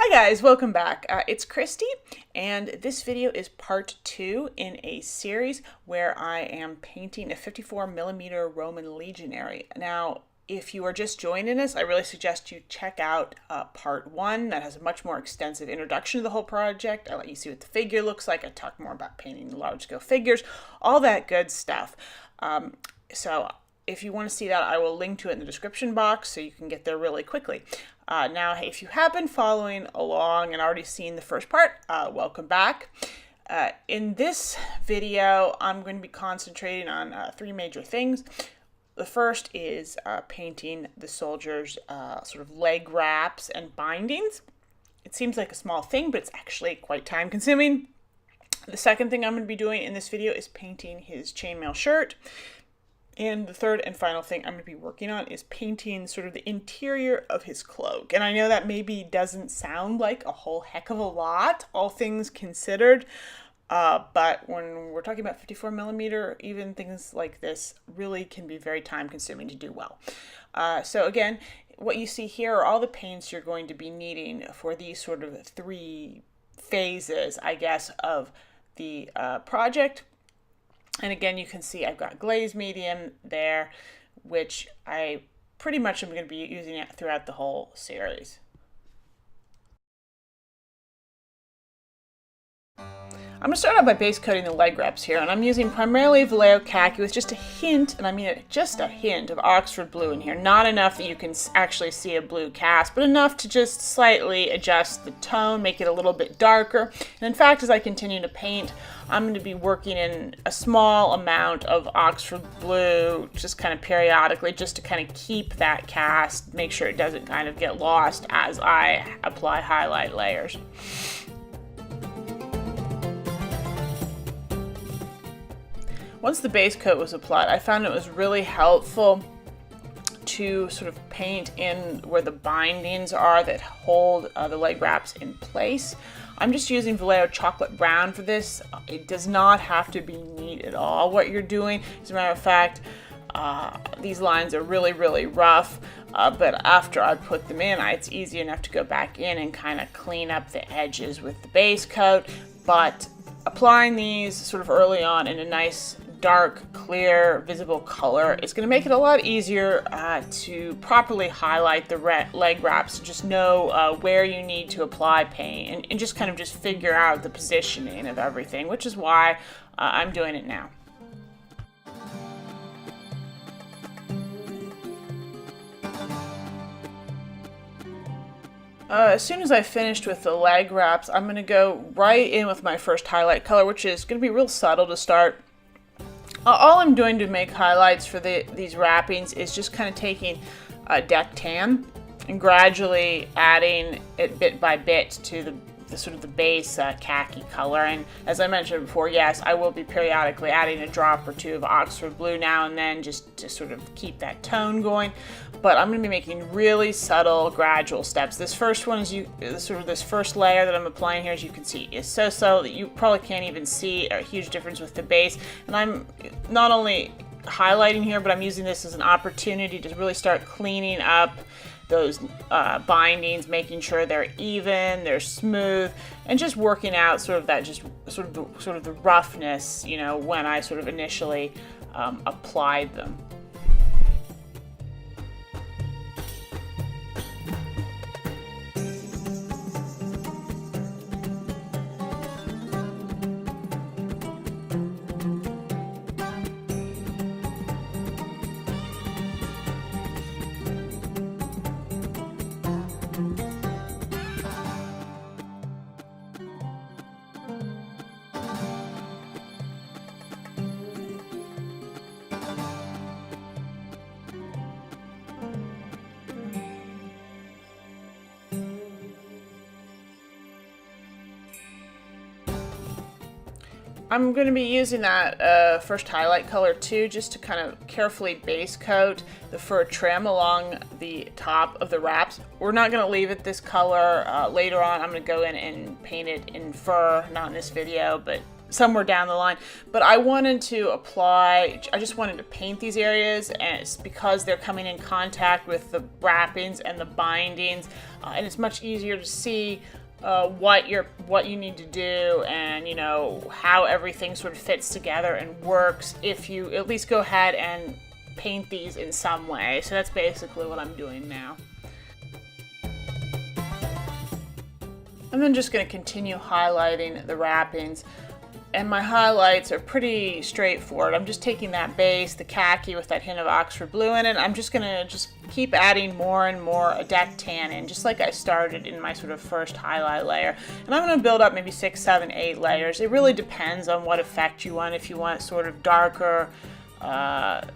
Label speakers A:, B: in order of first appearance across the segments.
A: Hi guys, welcome back. It's Christy, and this video is part 2 in a series where I am painting a 54mm Roman legionary. Now, if you are just joining us, I really suggest you check out part 1. That has a much more extensive introduction to the whole project. I let you see what the figure looks like. I talk more about painting large-scale figures, all that good stuff. So if you want to see that, I will link to it in the description box so you can get there really quickly. Now, if you have been following along and already seen the first part, welcome back. In this video, I'm going to be concentrating on 3 major things. The first is painting the soldiers' sort of leg wraps and bindings. It seems like a small thing, but it's actually quite time consuming. The second thing I'm going to be doing in this video is painting his chainmail shirt. And the third and final thing I'm going to be working on is painting sort of the interior of his cloak. And I know that maybe doesn't sound like a whole heck of a lot, all things considered. But when we're talking about 54mm, even things like this really can be very time consuming to do well. So again, what you see here are all the paints you're going to be needing for these sort of 3 phases, I guess, of the project. And again, you can see I've got glaze medium there, which I pretty much am going to be using it throughout the whole series. I'm going to start out by base coating the leg wraps here, and I'm using primarily Vallejo khaki with just a hint, and I mean just a hint of Oxford blue in here. Not enough that you can actually see a blue cast, but enough to just slightly adjust the tone, make it a little bit darker. And in fact, as I continue to paint, I'm going to be working in a small amount of Oxford blue, just kind of periodically, just to kind of keep that cast, make sure it doesn't kind of get lost as I apply highlight layers. Once the base coat was applied, I found it was really helpful to sort of paint in where the bindings are that hold the leg wraps in place. I'm just using Vallejo chocolate brown for this. It does not have to be neat at all what you're doing. As a matter of fact, these lines are really, really rough, but after I put them in, it's easy enough to go back in and kind of clean up the edges with the base coat. But applying these sort of early on in a nice dark, clear, visible color, it's going to make it a lot easier to properly highlight the leg wraps, just know where you need to apply paint, and just kind of just figure out the positioning of everything, which is why I'm doing it now. As soon as I finished with the leg wraps, I'm going to go right in with my first highlight color, which is going to be real subtle to start. All I'm doing to make highlights for these wrappings is just kind of taking a deck tan and gradually adding it bit by bit to the sort of the base khaki color. And as I mentioned before, yes, I will be periodically adding a drop or 2 of Oxford blue now and then just to sort of keep that tone going. But I'm going to be making really subtle, gradual steps. This first one is this first layer that I'm applying here, as you can see, is so subtle that you probably can't even see a huge difference with the base. And I'm not only highlighting here, but I'm using this as an opportunity to really start cleaning up those bindings, making sure they're even, they're smooth, and just working out sort of that, just sort of the roughness, you know, when I sort of initially applied them. I'm going to be using that first highlight color too, just to kind of carefully base coat the fur trim along the top of the wraps. We're not going to leave it this color. Later on, I'm going to go in and paint it in fur, not in this video, but somewhere down the line. But I wanted to apply, I just wanted to paint these areas, and it's because they're coming in contact with the wrappings and the bindings, and it's much easier to see what you need to do, and you know how everything sort of fits together and works if you at least go ahead and paint these in some way. So that's basically what I'm doing now. I'm then just going to continue highlighting the wrappings, and my highlights are pretty straightforward. I'm just taking that base, the khaki with that hint of Oxford blue in it. I'm just going to keep adding more and more deck tannin, just like I started in my sort of first highlight layer. And I'm going to build up maybe 6, 7, 8 layers. It really depends on what effect you want. If you want sort of darker,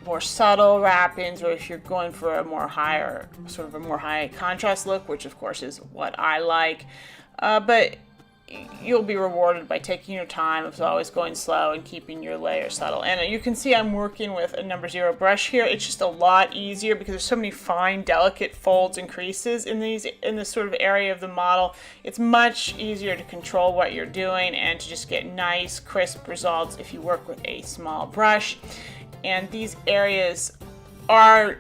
A: more subtle wrappings, or if you're going for a more high contrast look, which of course is what I like. But you'll be rewarded by taking your time, as always, going slow and keeping your layer subtle. And you can see I'm working with a number 0 brush here. It's just a lot easier because there's so many fine, delicate folds and creases in this sort of area of the model. It's much easier to control what you're doing and to just get nice, crisp results if you work with a small brush. And these areas are,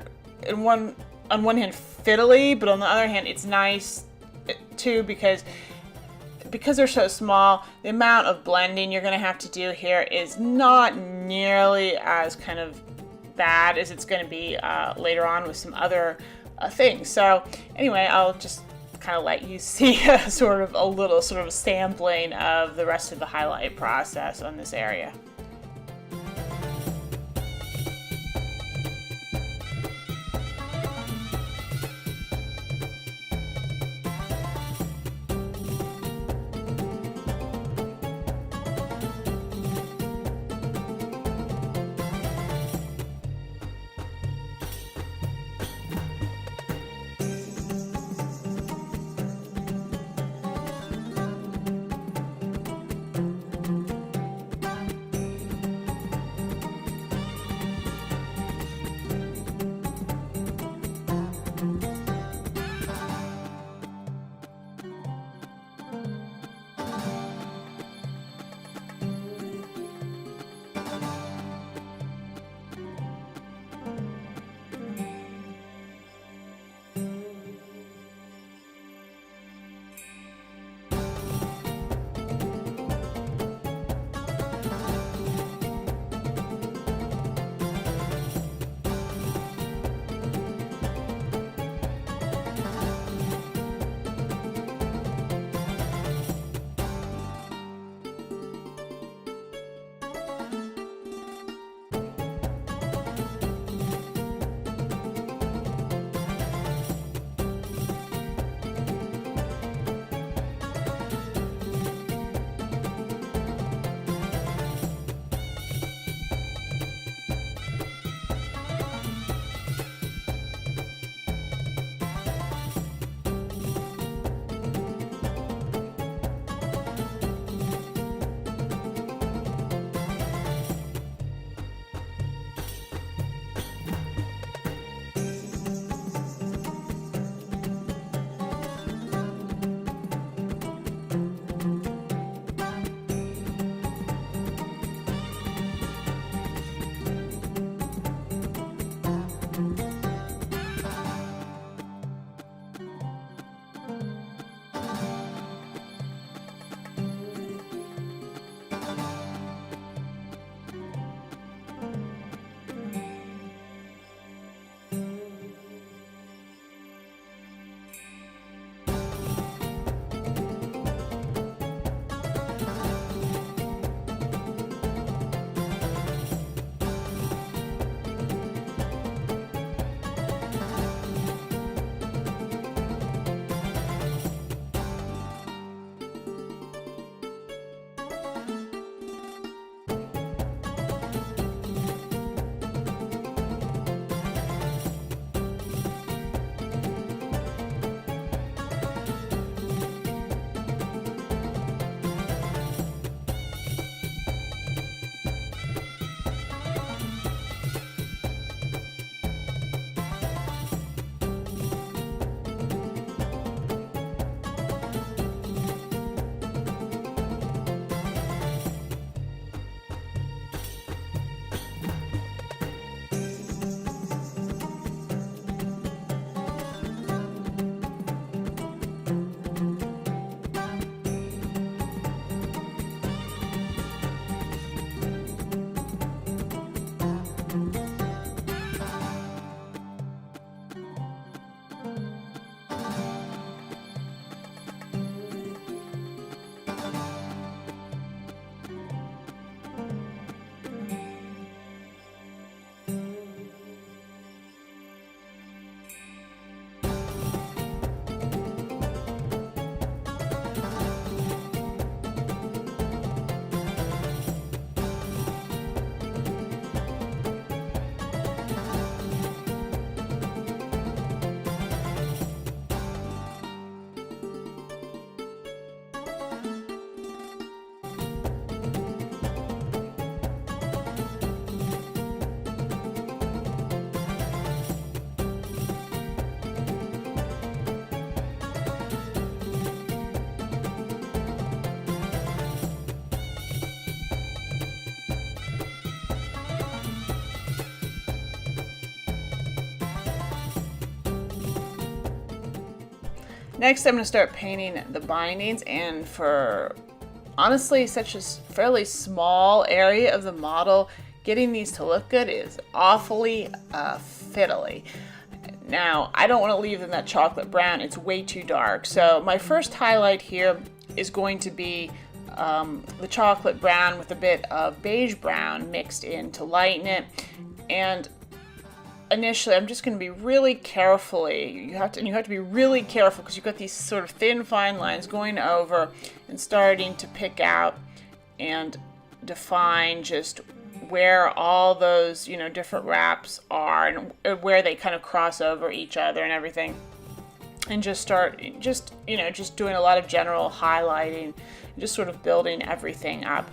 A: on one hand, fiddly, but on the other hand, it's nice too because they're so small. The amount of blending you're going to have to do here is not nearly as kind of bad as it's going to be later on with some other things. So anyway, I'll just kind of let you see a little sampling of the rest of the highlight process on this area. Next, I'm going to start painting the bindings, and for honestly such a fairly small area of the model, getting these to look good is awfully fiddly. Now, I don't want to leave them that chocolate brown, it's way too dark. So my first highlight here is going to be the chocolate brown with a bit of beige brown mixed in to lighten it. And initially, I'm just going to be really carefully, you have to be really careful because you've got these sort of thin, fine lines going over and starting to pick out and define just where all those, different wraps are and where they kind of cross over each other and everything. And just doing a lot of general highlighting, just sort of building everything up.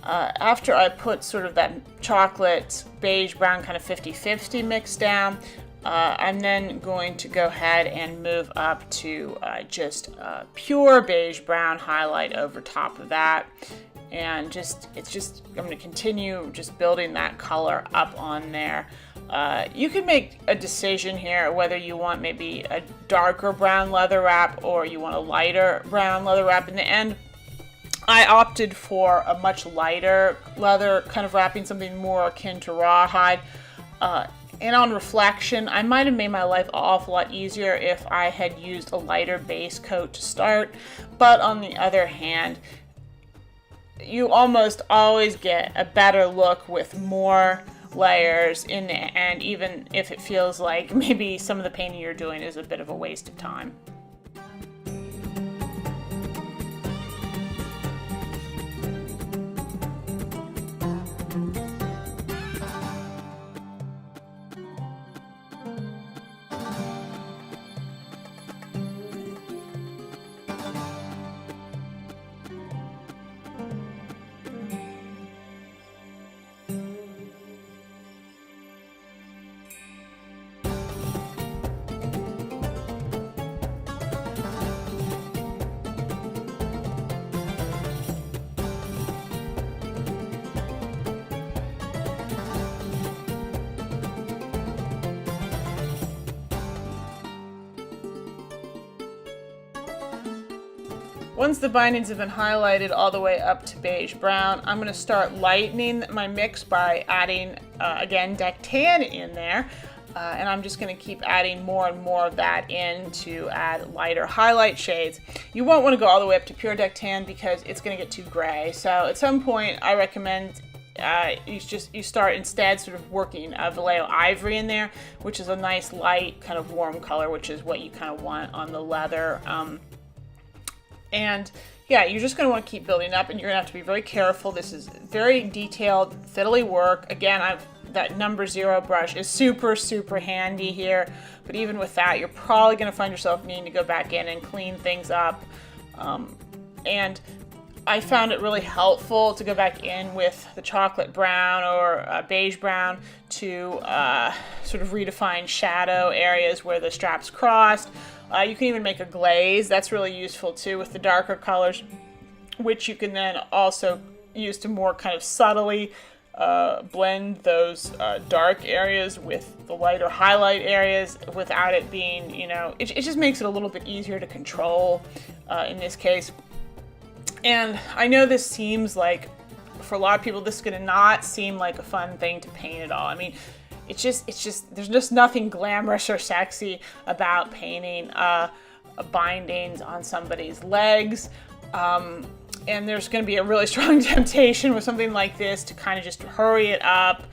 A: After I put sort of that chocolate beige brown kind of 50-50 mix down, I'm then going to go ahead and move up to just pure beige brown highlight over top of that. And I'm going to continue just building that color up on there. You can make a decision here whether you want maybe a darker brown leather wrap or you want a lighter brown leather wrap. In the end, I opted for a much lighter leather kind of wrapping, something more akin to rawhide. And on reflection, I might have made my life an awful lot easier if I had used a lighter base coat to start. But on the other hand, you almost always get a better look with more layers in the end, even if it feels like maybe some of the painting you're doing is a bit of a waste of time. Once the bindings have been highlighted all the way up to beige brown, I'm going to start lightening my mix by adding, again, deck tan in there. And I'm just going to keep adding more and more of that in to add lighter highlight shades. You won't want to go all the way up to pure deck tan because it's going to get too gray. So at some point, I recommend you start instead sort of working Vallejo ivory in there, which is a nice light kind of warm color, which is what you kind of want on the leather. And yeah, you're just going to want to keep building up, and you're going to have to be very careful. This is very detailed, fiddly work. Again, that number 0 brush is super, super handy here. But even with that, you're probably going to find yourself needing to go back in and clean things up. And I found it really helpful to go back in with the chocolate brown or beige brown to sort of redefine shadow areas where the straps crossed. You can even make a glaze. That's really useful too with the darker colors, which you can then also use to more kind of subtly blend those dark areas with the lighter highlight areas without it being, it just makes it a little bit easier to control in this case. And I know this seems like, for a lot of people, this is going to not seem like a fun thing to paint at all. I mean, it's just, there's just nothing glamorous or sexy about painting bindings on somebody's legs. And there's going to be a really strong temptation with something like this to kind of just hurry it up,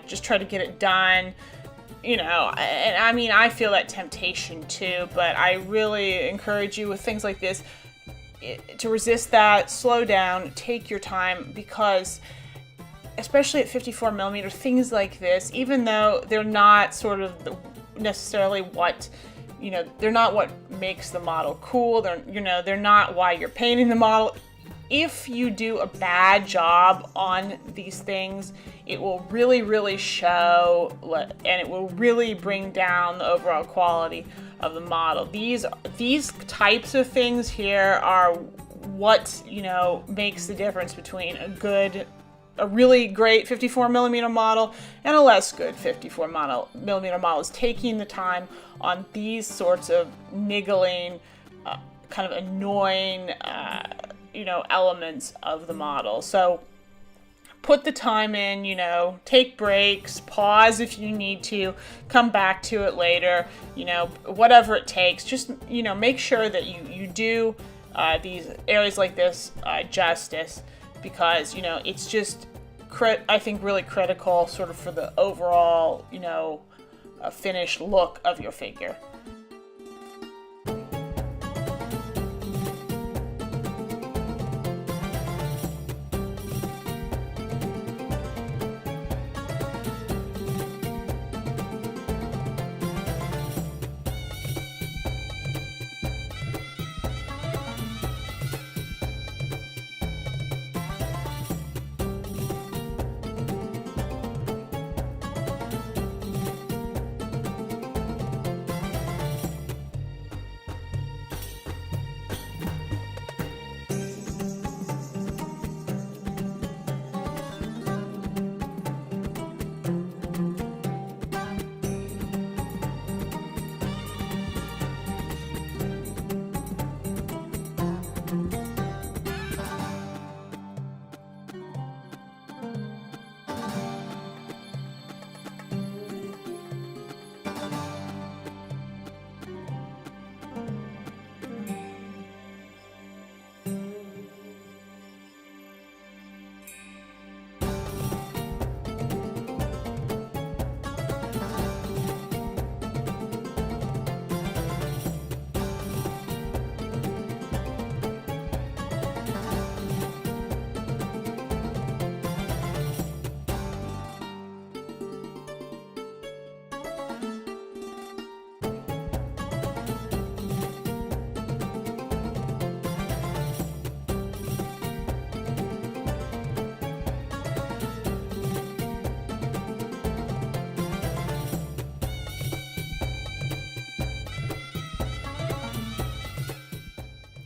A: just try to get it done. And I mean, I feel that temptation too, but I really encourage you with things like this to resist that, slow down, take your time, because especially at 54 millimeter, things like this, even though they're not sort of necessarily what, they're not what makes the model cool, they're not why you're painting the model. If you do a bad job on these things, it will really, really show, and it will really bring down the overall quality of the model. These types of things here are what, makes the difference between a really great 54 millimeter model and a less good 54 millimeter model, is taking the time on these sorts of niggling kind of annoying, elements of the model. So put the time in, take breaks, pause if you need to, come back to it later, whatever it takes. Just, make sure that you do these areas like this justice, because, it's just, I think, really critical sort of for the overall, finished look of your figure.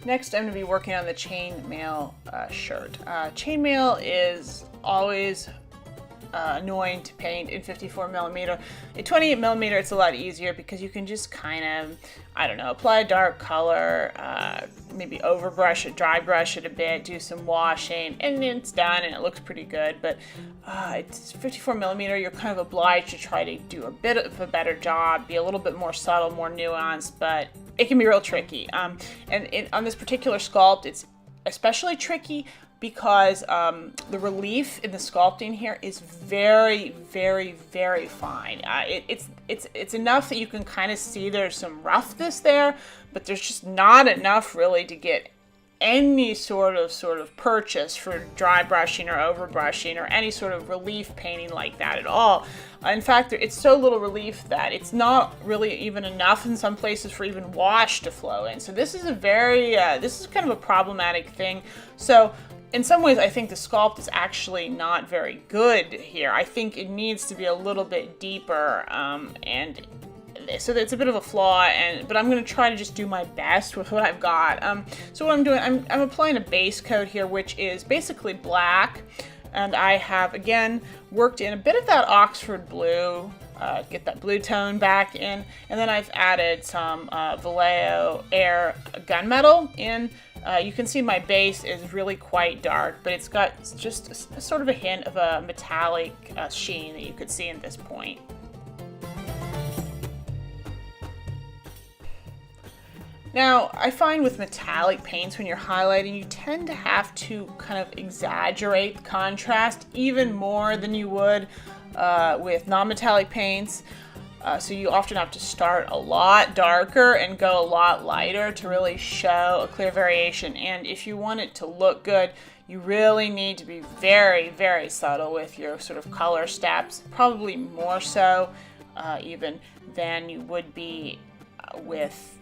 A: Next, I'm going to be working on the chainmail shirt. Chainmail is always annoying to paint in 54 millimeter. In 28 millimeter, it's a lot easier because you can just kind of, apply a dark color, maybe overbrush it, dry brush it a bit, do some washing, and it's done and it looks pretty good. But it's 54 millimeter, you're kind of obliged to try to do a bit of a better job, be a little bit more subtle, more nuanced, but it can be real tricky. On this particular sculpt, it's especially tricky because the relief in the sculpting here is very, very, very fine. It's enough that you can kind of see there's some roughness there, but there's just not enough really to get any sort of purchase for dry brushing or overbrushing or any sort of relief painting like that at all. In fact, it's so little relief that it's not really even enough in some places for even wash to flow in. So this is this is kind of a problematic thing. So in some ways, I think the sculpt is actually not very good here. I think it needs to be a little bit deeper, and so it's a bit of a flaw. But I'm going to try to just do my best with what I've got. So what I'm doing, I'm applying a base coat here, which is basically black, and I have again worked in a bit of that Oxford blue. Get that blue tone back in, and then I've added some Vallejo Air gunmetal in. You can see my base is really quite dark, but it's got just a sort of a hint of a metallic sheen that you could see at this point. Now, I find with metallic paints, when you're highlighting, you tend to have to kind of exaggerate the contrast even more than you would with non-metallic paints. So you often have to start a lot darker and go a lot lighter to really show a clear variation. And if you want it to look good, you really need to be very, very subtle with your sort of color steps, probably more so even than you would be with,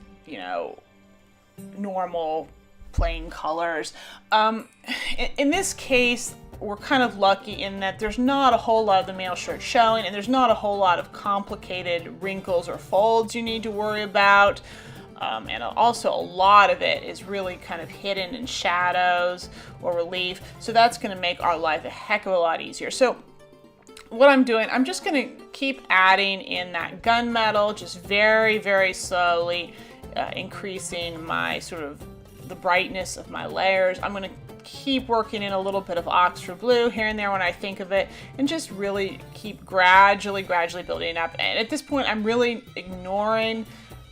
A: normal plain colors. In this case, we're kind of lucky in that there's not a whole lot of the male shirt showing, and there's not a whole lot of complicated wrinkles or folds you need to worry about. And also a lot of it is really kind of hidden in shadows or relief. So that's going to make our life a heck of a lot easier. So what I'm doing, I'm just going to keep adding in that gunmetal, just very, very slowly. increasing my sort of the brightness of my layers. I'm going to keep working in a little bit of Oxford blue here and there when I think of it, and just really keep gradually building up. And at this point, I'm really ignoring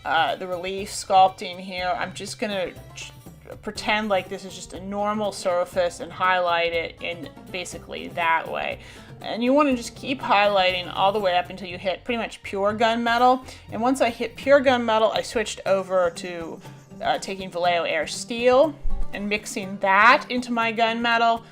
A: the relief sculpting here. I'm just going to pretend like this is just a normal surface and highlight it in basically that way. And you want to just keep highlighting all the way up until you hit pretty much pure gunmetal. And once I hit pure gunmetal, I switched over to taking Vallejo Air Steel and mixing that into my gunmetal,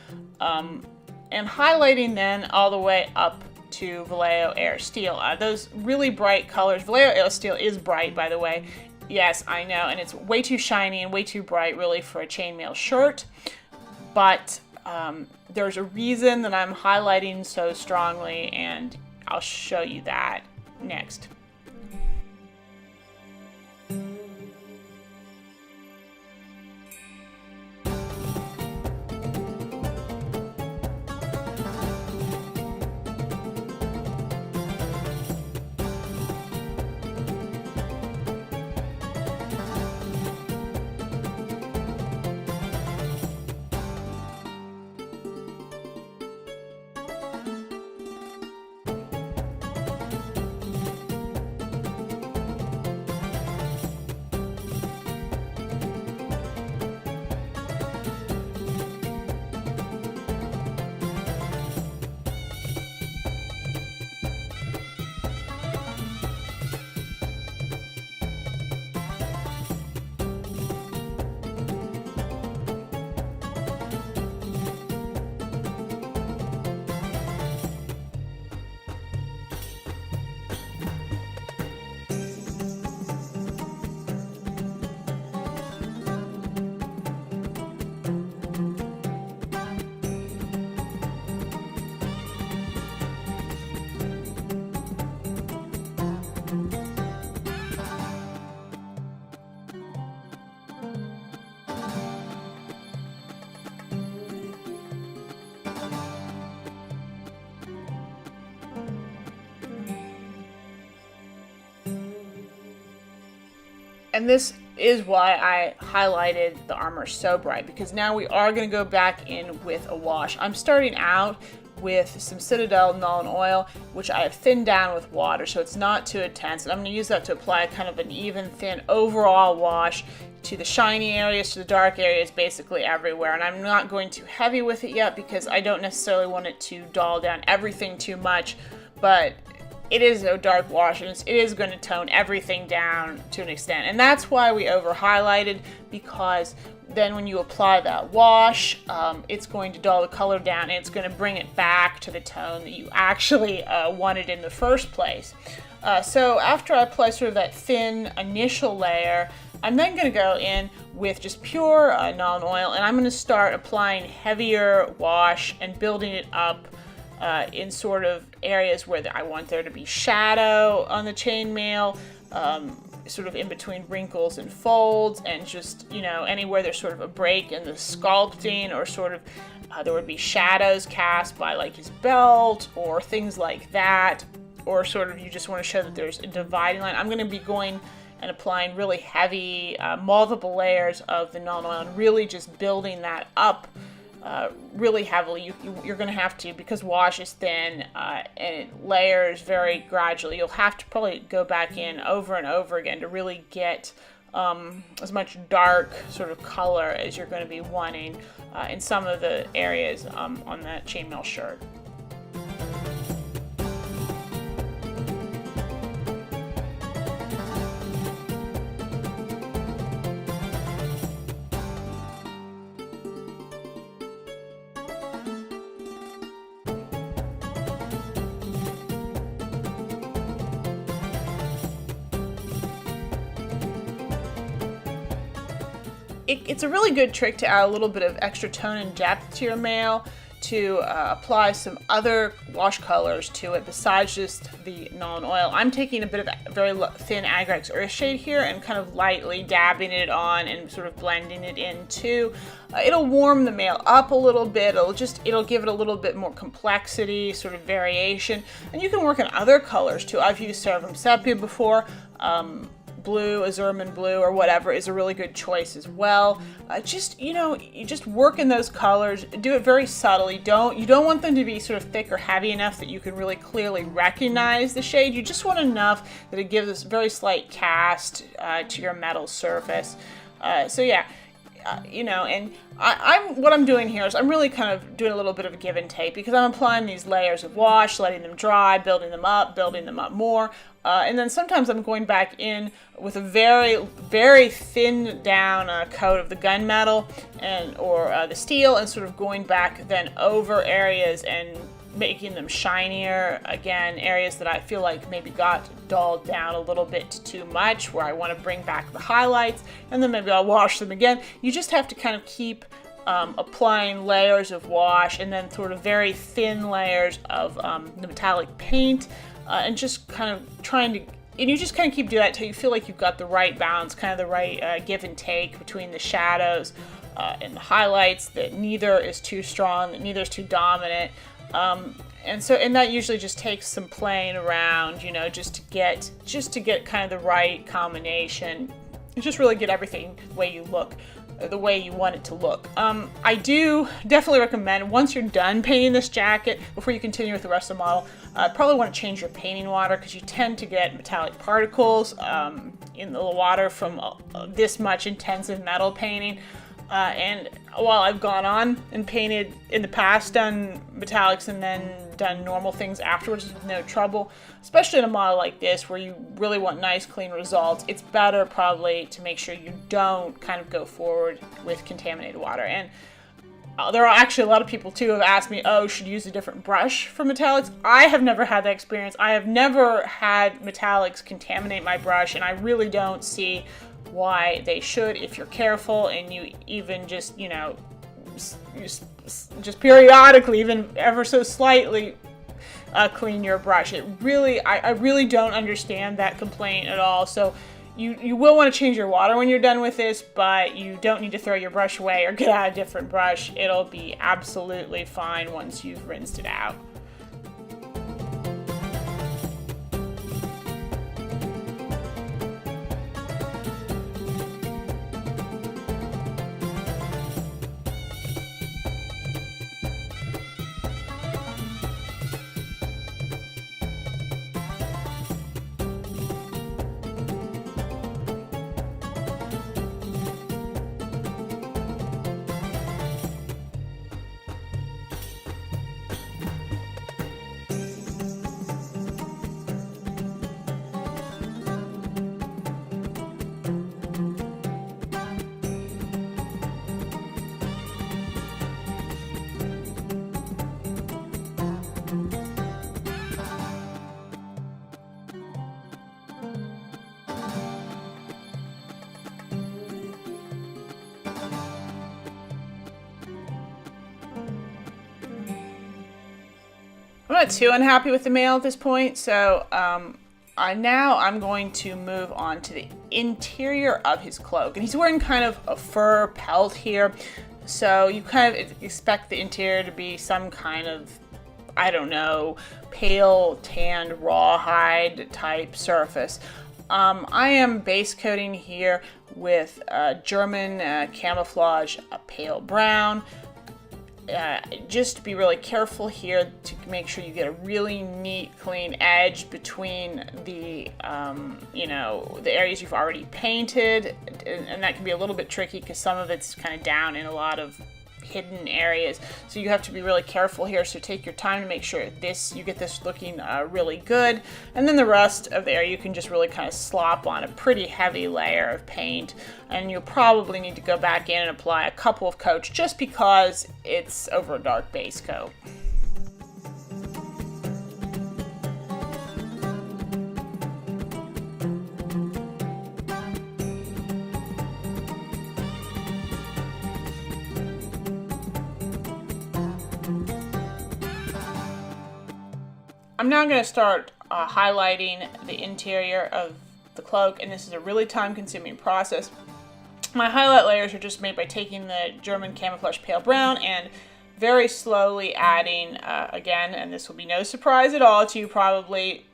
A: and highlighting then all the way up to Vallejo Air Steel. Those really bright colors. Vallejo Air Steel is bright, by the way. Yes, I know, and it's way too shiny and way too bright really for a chainmail shirt. But there's a reason that I'm highlighting so strongly, and I'll show you that next. And this is why I highlighted the armor so bright, because now we are going to go back in with a wash. I'm starting out with some Citadel Nuln Oil, which I have thinned down with water, so it's not too intense. And I'm going to use that to apply kind of an even, thin overall wash to the shiny areas, to the dark areas, basically everywhere. And I'm not going too heavy with it yet because I don't necessarily want it to dull down everything too much, but it is a dark wash, and it is going to tone everything down to an extent. And that's why we over highlighted, because then when you apply that wash, it's going to dull the color down, and it's going to bring it back to the tone that you actually wanted in the first place. So after I apply sort of that thin initial layer, I'm then going to go in with just pure Nuln Oil, and I'm going to start applying heavier wash and building it up in sort of areas where I want there to be shadow on the chainmail, sort of in between wrinkles and folds, and just, you know, anywhere there's sort of a break in the sculpting, or sort of there would be shadows cast by like his belt or things like that, or sort of you just want to show that there's a dividing line. I'm going to be going and applying really heavy, multiple layers of the Nuln Oil and really just building that up really heavily. You're going to have to, because wash is thin and it layers very gradually, you'll have to probably go back in over and over again to really get as much dark sort of color as you're going to be wanting in some of the areas on that chainmail shirt. It's a really good trick to add a little bit of extra tone and depth to your mail, to apply some other wash colors to it besides just the Nuln Oil. I'm taking a bit of very thin Agrax Earthshade here and kind of lightly dabbing it on and sort of blending it in too. It'll warm the mail up a little bit. It'll give it a little bit more complexity, sort of variation. And you can work on other colors too. I've used Cerebrum Sepia before. blue, azurman blue, or whatever is a really good choice as well. Just, you know, you just work in those colors, do it very subtly. You don't want them to be sort of thick or heavy enough that you can really clearly recognize the shade. You just want enough that it gives this very slight cast to your metal surface. So yeah. You know, and what I'm doing here is I'm really kind of doing a little bit of a give and take, because I'm applying these layers of wash, letting them dry, building them up more, and then sometimes I'm going back in with a very, very thin down coat of the gunmetal or the steel, and sort of going back then over areas and making them shinier. Again, areas that I feel like maybe got dulled down a little bit too much, where I want to bring back the highlights, and then maybe I'll wash them again. You just have to kind of keep applying layers of wash and then sort of very thin layers of the metallic paint, and just kind of and you just kind of keep doing that until you feel like you've got the right balance, kind of the right give and take between the shadows and the highlights, that neither is too strong, that neither is too dominant. And that usually just takes some playing around, you know, just to get kind of the right combination, and just really get everything the way you want it to look. I do definitely recommend, once you're done painting this jacket, before you continue with the rest of the model, probably want to change your painting water, because you tend to get metallic particles in the water from this much intensive metal painting. And while I've gone on and painted in the past, done metallics and then done normal things afterwards with no trouble, especially in a model like this where you really want nice, clean results, it's better probably to make sure you don't kind of go forward with contaminated water. And there are actually a lot of people too who have asked me, oh, should you use a different brush for metallics? I have never had that experience. I have never had metallics contaminate my brush, and I really don't see why they should, if you're careful and you even just, you know, just periodically, even ever so slightly, clean your brush. I really don't understand that complaint at all. So you will want to change your water when you're done with this, but you don't need to throw your brush away or get out a different brush. It'll be absolutely fine once you've rinsed it out. I'm not too unhappy with the male at this point, so I'm going to move on to the interior of his cloak. And he's wearing kind of a fur pelt here, so you kind of expect the interior to be some kind of, I don't know, pale tanned rawhide type surface. I am base coating here with German camouflage, a pale brown. Just be really careful here to make sure you get a really neat, clean edge between the, the areas you've already painted, and that can be a little bit tricky because some of it's kind of down in a lot of hidden areas. So you have to be really careful here. So take your time to make sure you get this looking really good, and then the rest of the area you can just really kind of slop on a pretty heavy layer of paint, and you'll probably need to go back in and apply a couple of coats just because it's over a dark base coat. I'm now going to start highlighting the interior of the cloak, and this is a really time-consuming process. My highlight layers are just made by taking the German camouflage pale brown and very slowly adding, again, and this will be no surprise at all to you probably,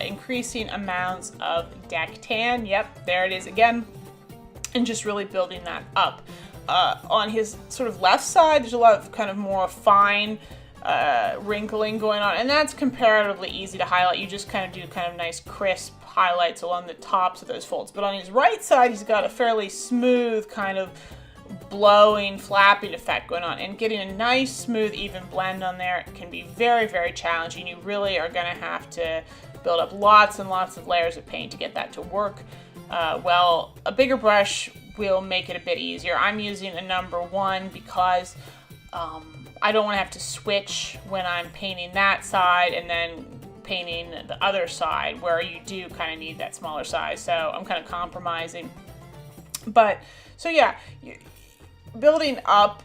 A: increasing amounts of deck tan. Yep, there it is again. And just really building that up. On his sort of left side, there's a lot of kind of more fine wrinkling going on, and that's comparatively easy to highlight. You just kind of do kind of nice crisp highlights along the tops of those folds. But on his right side, he's got a fairly smooth kind of blowing, flapping effect going on, and getting a nice, smooth, even blend on there can be very, very challenging. You really are going to have to build up lots and lots of layers of paint to get that to work. Well, a bigger brush will make it a bit easier. I'm using a number 1 because I don't want to have to switch when I'm painting that side and then painting the other side where you do kind of need that smaller size. So I'm kind of compromising. But, so yeah, building up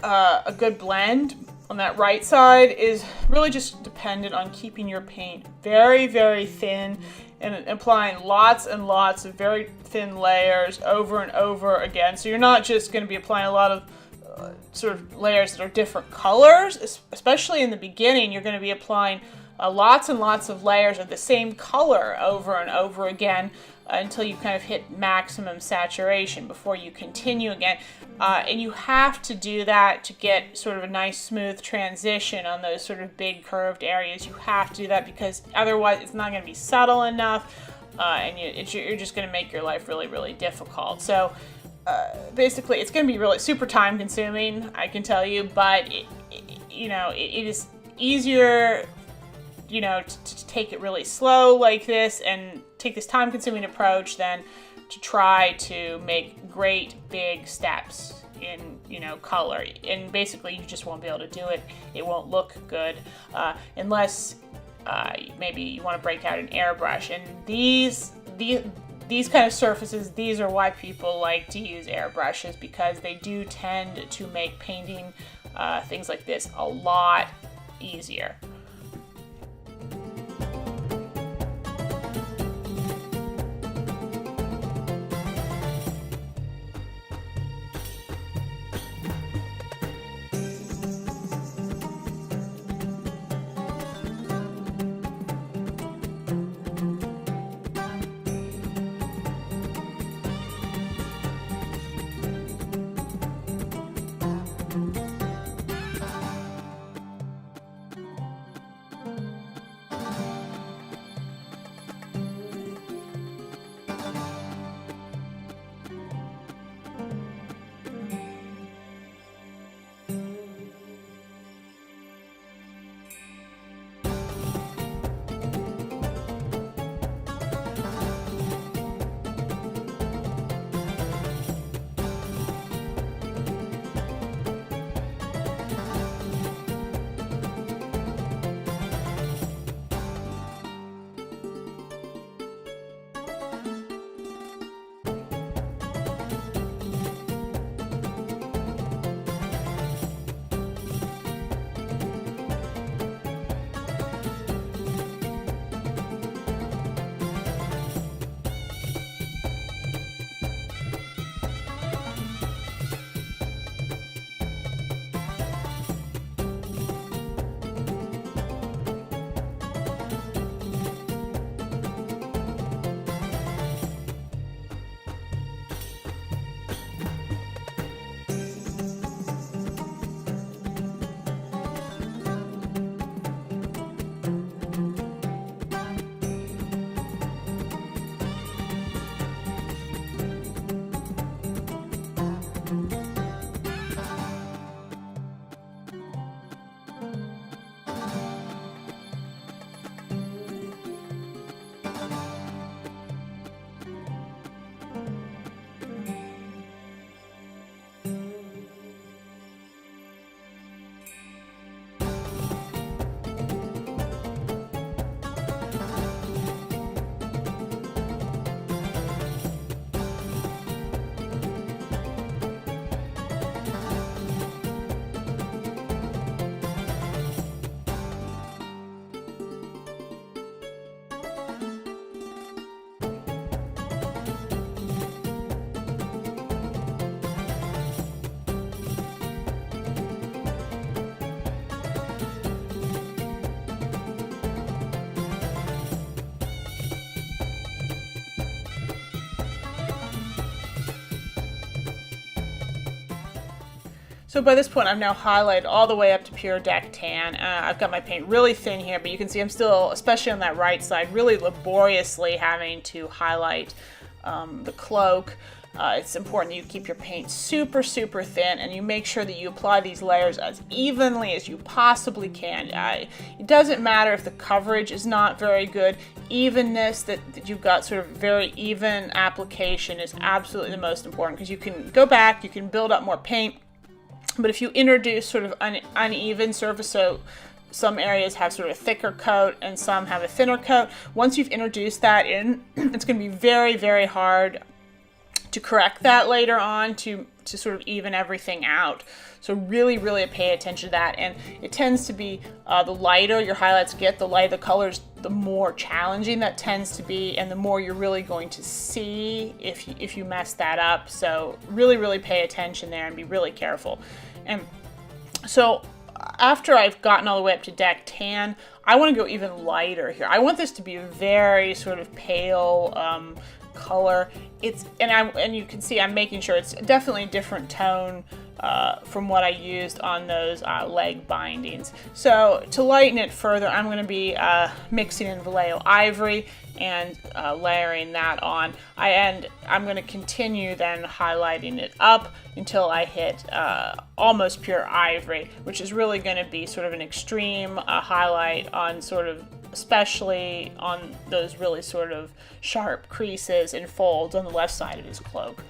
A: a good blend on that right side is really just dependent on keeping your paint very, very thin and applying lots and lots of very thin layers over and over again. So you're not just going to be applying a lot of sort of layers that are different colors, especially in the beginning. You're going to be applying lots and lots of layers of the same color over and over again until you kind of hit maximum saturation before you continue again. And you have to do that to get sort of a nice smooth transition on those sort of big curved areas. You have to do that because otherwise it's not going to be subtle enough, and you're just going to make your life really, really difficult. So basically it's going to be really super time consuming, I can tell you, but it is easier to take it really slow like this and take this time-consuming approach than to try to make great big steps in color. And basically you just won't be able to do it. It won't look good unless maybe you want to break out an airbrush. And these kind of surfaces, these are why people like to use airbrushes, because they do tend to make painting things like this a lot easier. So by this point, I've now highlighted all the way up to pure deck tan. I've got my paint really thin here, but you can see I'm still, especially on that right side, really laboriously having to highlight the cloak. It's important that you keep your paint super, super thin, and you make sure that you apply these layers as evenly as you possibly can. It doesn't matter if the coverage is not very good. Evenness, that you've got sort of very even application, is absolutely the most important, because you can go back, you can build up more paint. But if you introduce sort of uneven surface, so some areas have sort of a thicker coat and some have a thinner coat, once you've introduced that in, it's going to be very, very hard to correct that later on to sort of even everything out. So really, really pay attention to that. And it tends to be the lighter your highlights get, the lighter the colors, the more challenging that tends to be, and the more you're really going to see if you mess that up. So really, really pay attention there and be really careful. And so after I've gotten all the way up to deck tan, I want to go even lighter here. I want this to be a very sort of pale color. And you can see I'm making sure it's definitely a different tone from what I used on those leg bindings. So to lighten it further, I'm going to be mixing in Vallejo ivory and layering that on. And I'm going to continue then highlighting it up until I hit almost pure ivory, which is really going to be sort of an extreme highlight on sort of, especially on those really sort of sharp creases and folds on the left side of his cloak.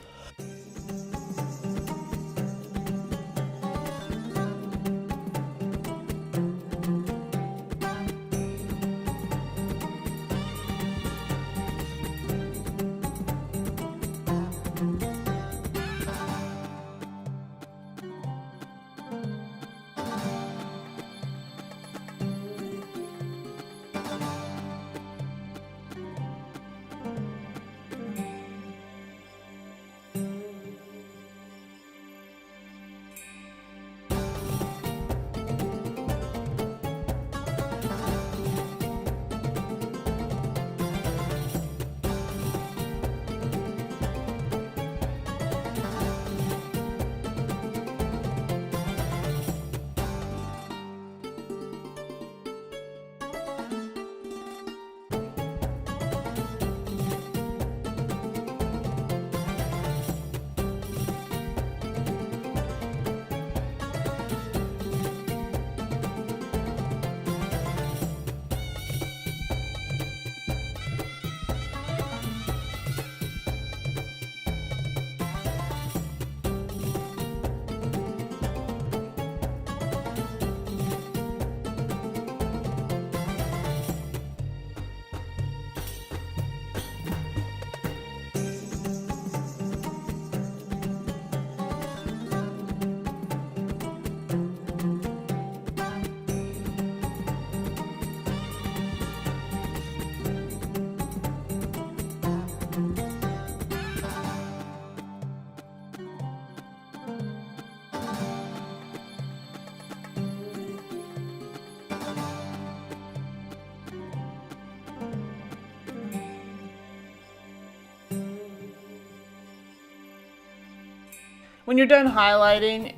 A: When you're done highlighting,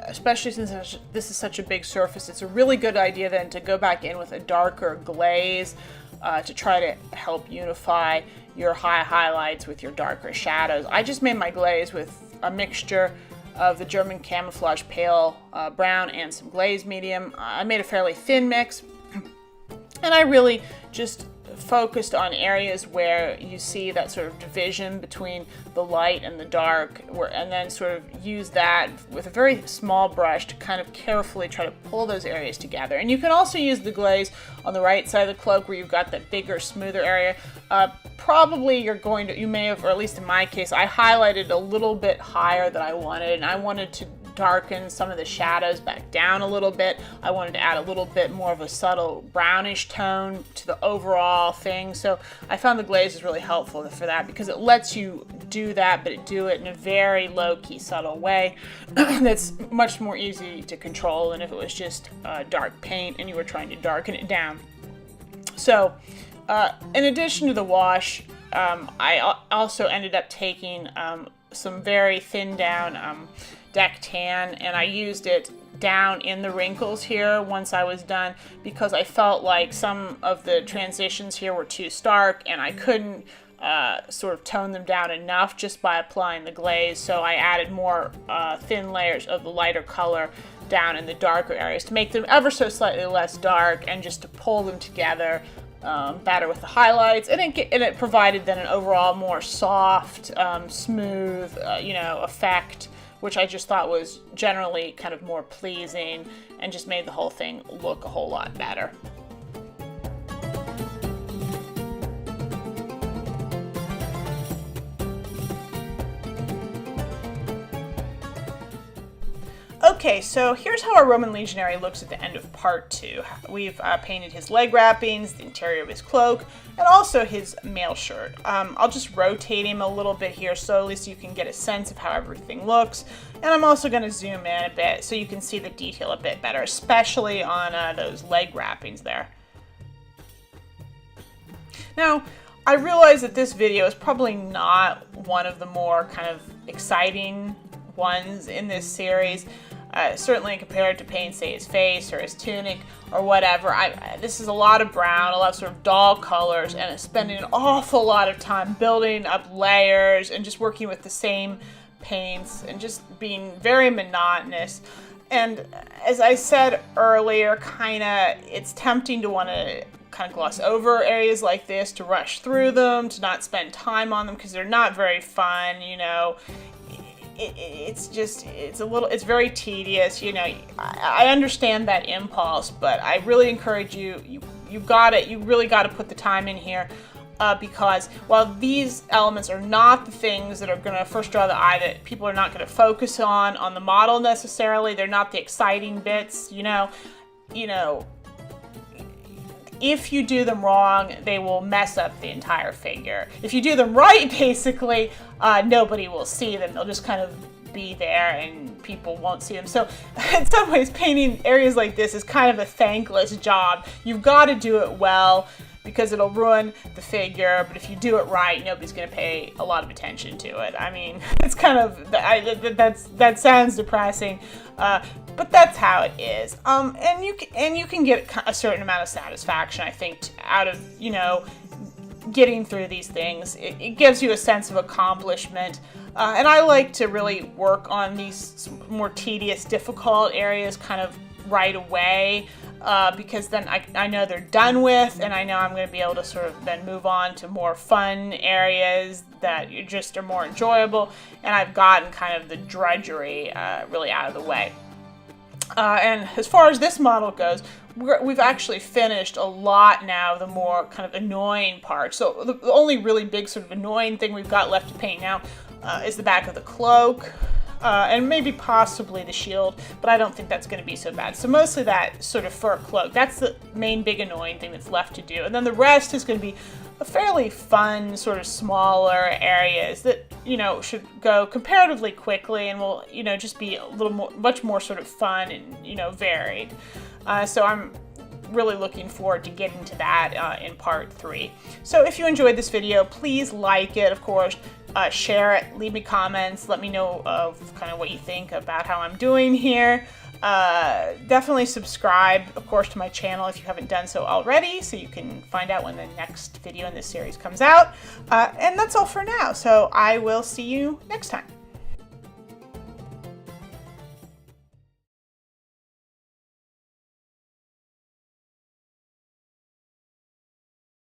A: especially since this is such a big surface, it's a really good idea then to go back in with a darker glaze to try to help unify your high highlights with your darker shadows. I just made my glaze with a mixture of the German camouflage pale brown and some glaze medium. I made a fairly thin mix, and I really just focused on areas where you see that sort of division between the light and the dark, and then sort of use that with a very small brush to kind of carefully try to pull those areas together. And you can also use the glaze on the right side of the cloak where you've got that bigger, smoother area. Probably you may have, or at least in my case, I highlighted a little bit higher than I wanted, and I wanted to darken some of the shadows back down a little bit. I wanted to add a little bit more of a subtle brownish tone to the overall thing. So I found the glaze is really helpful for that because it lets you do that, but do it in a very low-key, subtle way that's much more easy to control than if it was just dark paint and you were trying to darken it down. So in addition to the wash, I also ended up taking some very thin down deck tan, and I used it down in the wrinkles here once I was done, because I felt like some of the transitions here were too stark and I couldn't sort of tone them down enough just by applying the glaze. So I added more thin layers of the lighter color down in the darker areas to make them ever so slightly less dark, and just to pull them together better with the highlights, and it provided then an overall more soft, smooth, effect, which I just thought was generally kind of more pleasing and just made the whole thing look a whole lot better. Okay, so here's how our Roman legionary looks at the end of part 2. We've painted his leg wrappings, the interior of his cloak, and also his mail shirt. I'll just rotate him a little bit here slowly so you can get a sense of how everything looks. And I'm also going to zoom in a bit so you can see the detail a bit better, especially on those leg wrappings there. Now, I realize that this video is probably not one of the more kind of exciting ones in this series. Certainly compared to painting, say, his face or his tunic or whatever. This is a lot of brown, a lot of sort of dull colors, and it's spending an awful lot of time building up layers and just working with the same paints and just being very monotonous. And as I said earlier, it's tempting to want to kind of gloss over areas like this, to rush through them, to not spend time on them because they're not very fun, It's very tedious, I understand that impulse, but I really encourage you really got to put the time in here, because while these elements are not the things that are going to first draw the eye, that people are not going to focus on the model necessarily, they're not the exciting bits, if you do them wrong, they will mess up the entire figure. If you do them right, basically, nobody will see them. They'll just kind of be there and people won't see them. So in some ways, painting areas like this is kind of a thankless job. You've got to do it well because it'll ruin the figure, but if you do it right, nobody's going to pay a lot of attention to it. I mean, it's kind of, that sounds depressing, but that's how it is. And you can get a certain amount of satisfaction, I think, out of, getting through these things. It gives you a sense of accomplishment. And I like to really work on these more tedious, difficult areas kind of right away, because then I know they're done with, and I know I'm going to be able to sort of then move on to more fun areas that just are more enjoyable, and I've gotten kind of the drudgery really out of the way. And as far as this model goes, we've actually finished a lot now of the more kind of annoying parts. So the only really big sort of annoying thing we've got left to paint now is the back of the cloak. And maybe possibly the shield, but I don't think that's going to be so bad. So mostly that sort of fur cloak, that's the main big annoying thing that's left to do. And then the rest is going to be a fairly fun, sort of smaller areas that, should go comparatively quickly and will, just be a little more, much more sort of fun and, varied. So I'm really looking forward to getting to that in part 3. So if you enjoyed this video, please like it, of course. Share it, leave me comments, let me know of kind of what you think about how I'm doing here. Definitely subscribe, of course, to my channel if you haven't done so already, so you can find out when the next video in this series comes out. And that's all for now, so I will see you next time.